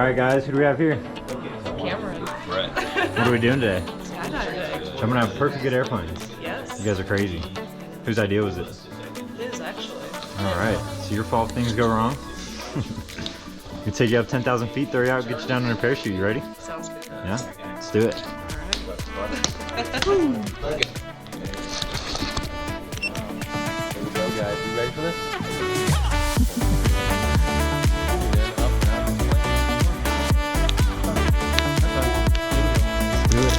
Alright guys, who do we have here? Cameron. Brett. What are we doing today? Skydiving. I'm gonna have perfect good airplanes. Yes. You guys are crazy. Whose idea was it? It is actually. Alright, so your fault if things go wrong. We take you up 10,000 feet, throw you out, get you down in a parachute. You ready? Sounds good. Yeah? Let's do it. Here we go, guys. You ready for this? Do it.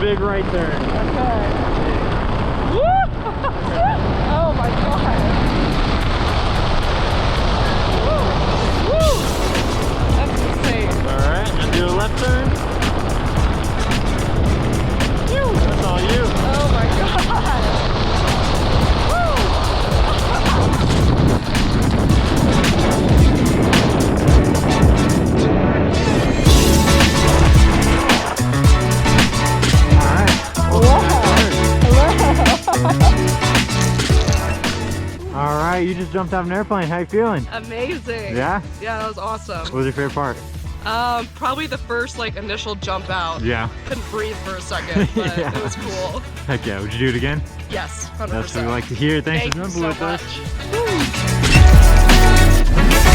Big right turn. Okay. Woo! Oh my god. Woo! Woo! That's insane. Alright, and do a left turn. That's all you. Oh my god. Alright, you just jumped out of an airplane. How you feeling? Amazing. Yeah? Yeah, that was awesome. What was your favorite part? Probably the first initial jump out. Yeah. Couldn't breathe for a second, but Yeah. it was cool. Heck yeah, would you do it again? Yes, 100%. That's what we like to hear. Thanks for Thank you jumping so with us. much. Woo.